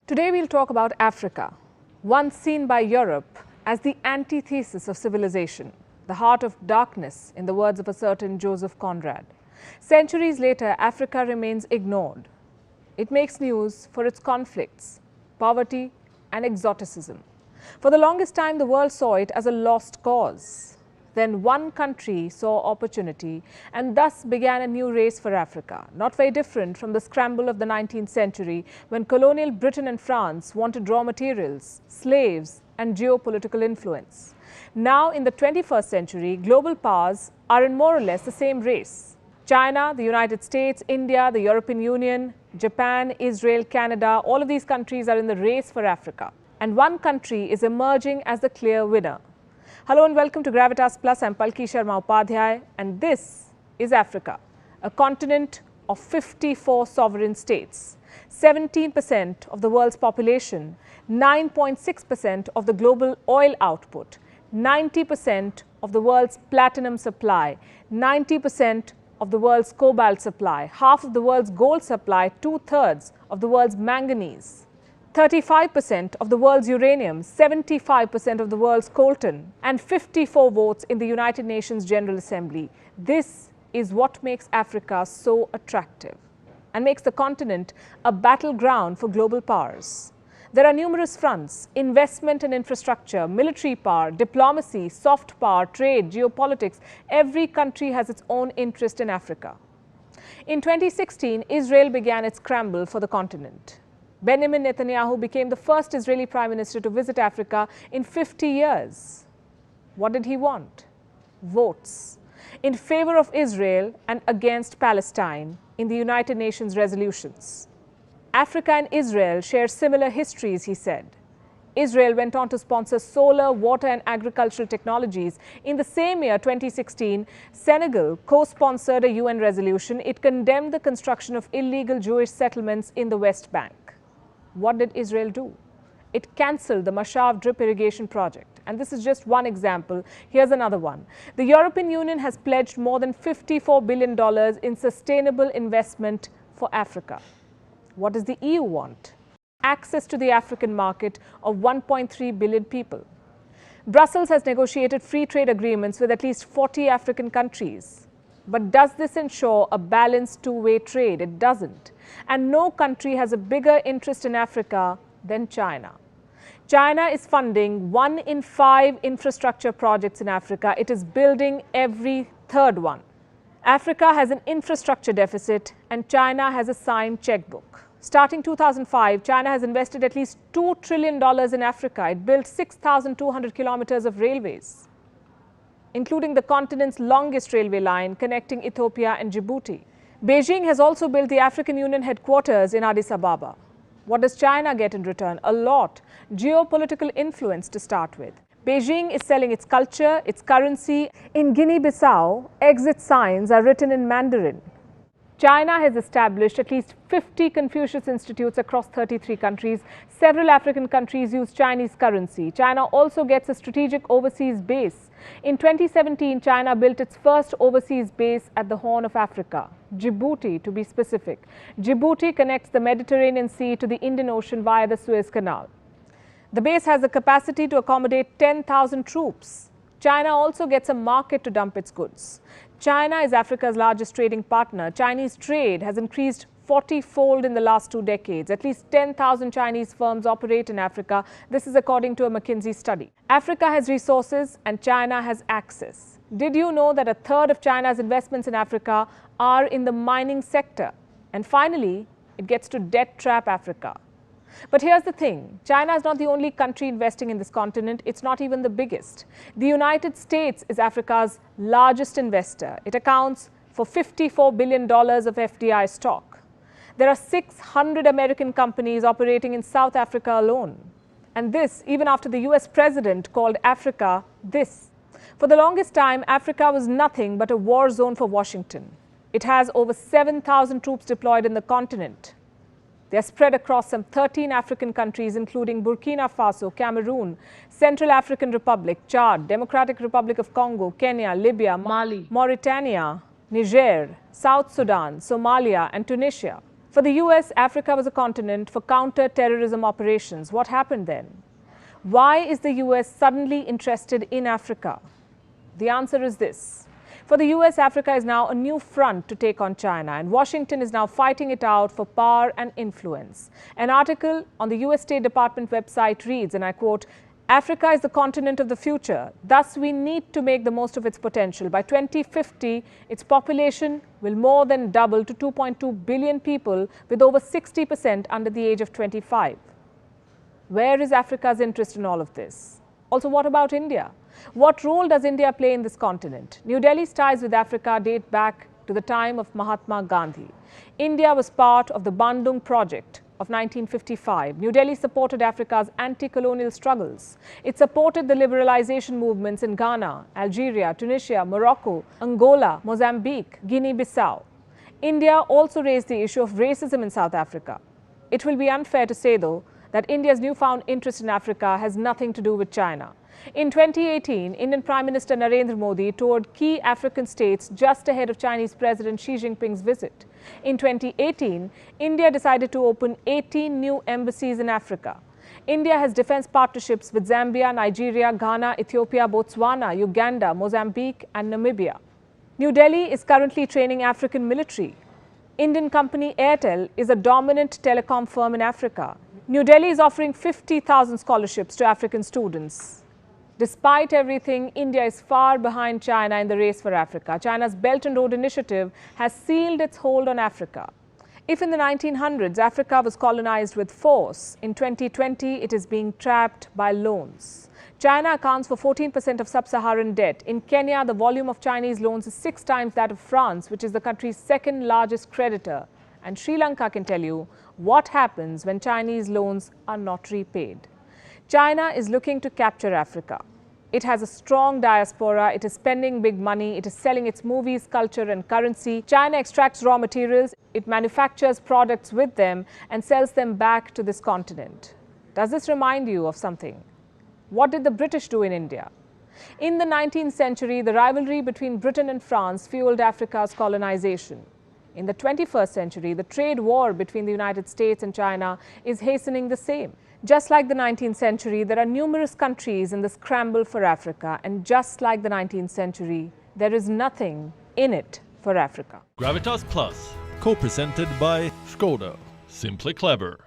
Today we'll talk about Africa, once seen by Europe as the antithesis of civilization, the heart of darkness, in the words of a certain Joseph Conrad. Centuries later, Africa remains ignored. It makes news for its conflicts, poverty and exoticism. For the longest time, the world saw it as a lost cause. Then one country saw opportunity and thus began a new race for Africa, not very different from the scramble of the 19th century when colonial Britain and France wanted raw materials, slaves and geopolitical influence. Now in the 21st century, global powers are in more or less the same race. China, the United States, India, the European Union, Japan, Israel, Canada, all of these countries are in the race for Africa. And one country is emerging as the clear winner. Hello and welcome to Gravitas Plus. I'm Palki Sharma Upadhyay and this is Africa, a continent of 54 sovereign states, 17% of the world's population, 9.6% of the global oil output, 90% of the world's platinum supply, 90% of the world's cobalt supply, half of the world's gold supply, two-thirds of the world's manganese, 35% of the world's uranium, 75% of the world's coltan, and 54 votes in the United Nations General Assembly. This is what makes Africa so attractive and makes the continent a battleground for global powers. There are numerous fronts: investment and infrastructure, military power, diplomacy, soft power, trade, geopolitics. Every country has its own interest in Africa. In 2016, Israel began its scramble for the continent. Benjamin Netanyahu became the first Israeli Prime Minister to visit Africa in 50 years. What did he want? Votes in favor of Israel and against Palestine in the United Nations resolutions. Africa and Israel share similar histories, he said. Israel went on to sponsor solar, water and agricultural technologies. In the same year, 2016, Senegal co-sponsored a UN resolution. It condemned the construction of illegal Jewish settlements in the West Bank. What did Israel do? It cancelled the Mashav drip irrigation project. And this is just one example. Here's another one. The European Union has pledged more than $54 billion in sustainable investment for Africa. What does the EU want? Access to the African market of 1.3 billion people. Brussels has negotiated free trade agreements with at least 40 African countries. But does this ensure a balanced two-way trade? It doesn't. And no country has a bigger interest in Africa than China. China is funding 1 in 5 infrastructure projects in Africa. It is building every third one. Africa has an infrastructure deficit and China has a signed checkbook. Starting 2005, China has invested at least $2 trillion in Africa. It built 6,200 kilometers of railways, including the continent's longest railway line connecting Ethiopia and Djibouti. Beijing has also built the African Union headquarters in Addis Ababa. What does China get in return? A lot. Geopolitical influence to start with. Beijing is selling its culture, its currency. In Guinea-Bissau, exit signs are written in Mandarin. China has established at least 50 Confucius Institutes across 33 countries. Several African countries use Chinese currency. China also gets a strategic overseas base. In 2017, China built its first overseas base at the Horn of Africa, Djibouti to be specific. Djibouti connects the Mediterranean Sea to the Indian Ocean via the Suez Canal. The base has the capacity to accommodate 10,000 troops. China also gets a market to dump its goods. China is Africa's largest trading partner. Chinese trade has increased 40-fold in the last 2 decades. At least 10,000 Chinese firms operate in Africa. This is according to a McKinsey study. Africa has resources and China has access. Did you know that a third of China's investments in Africa are in the mining sector? And finally, it gets to debt trap Africa. But here's the thing, China is not the only country investing in this continent. It's not even the biggest. The United States is Africa's largest investor. It accounts for $54 billion of FDI stock. There are 600 American companies operating in South Africa alone. And this, even after the US president called Africa this. For the longest time, Africa was nothing but a war zone for Washington. It has over 7,000 troops deployed in the continent. They are spread across some 13 African countries, including Burkina Faso, Cameroon, Central African Republic, Chad, Democratic Republic of Congo, Kenya, Libya, Mali, Mauritania, Niger, South Sudan, Somalia, and Tunisia. For the US, Africa was a continent for counter-terrorism operations. What happened then? Why is the US suddenly interested in Africa? The answer is this. For the US, Africa is now a new front to take on China, and Washington is now fighting it out for power and influence. An article on the US State Department website reads, and I quote, "Africa is the continent of the future. Thus, we need to make the most of its potential. By 2050, its population will more than double to 2.2 billion people, with over 60% under the age of 25. Where is Africa's interest in all of this? Also, what about India? What role does India play in this continent? New Delhi's ties with Africa date back to the time of Mahatma Gandhi. India was part of the Bandung Project of 1955. New Delhi supported Africa's anti-colonial struggles. It supported the liberalization movements in Ghana, Algeria, Tunisia, Morocco, Angola, Mozambique, Guinea-Bissau. India also raised the issue of racism in South Africa. It will be unfair to say, though, that India's newfound interest in Africa has nothing to do with China. In 2018, Indian Prime Minister Narendra Modi toured key African states just ahead of Chinese President Xi Jinping's visit. In 2018, India decided to open 18 new embassies in Africa. India has defense partnerships with Zambia, Nigeria, Ghana, Ethiopia, Botswana, Uganda, Mozambique, and Namibia. New Delhi is currently training African military. Indian company Airtel is a dominant telecom firm in Africa. New Delhi is offering 50,000 scholarships to African students. Despite everything, India is far behind China in the race for Africa. China's Belt and Road Initiative has sealed its hold on Africa. If in the 1900s Africa was colonized with force, in 2020 it is being trapped by loans. China accounts for 14% of sub-Saharan debt. In Kenya, the volume of Chinese loans is 6 times that of France, which is the country's second largest creditor. And Sri Lanka can tell you what happens when Chinese loans are not repaid. China is looking to capture Africa. It has a strong diaspora, it is spending big money, it is selling its movies, culture and currency. China extracts raw materials, it manufactures products with them and sells them back to this continent. Does this remind you of something? What did the British do in India? In the 19th century, the rivalry between Britain and France fueled Africa's colonization. In the 21st century, the trade war between the United States and China is hastening the same. Just like the 19th century, there are numerous countries in the scramble for Africa, and just like the 19th century, there is nothing in it for Africa. Gravitas Plus, co-presented by Skoda. Simply clever.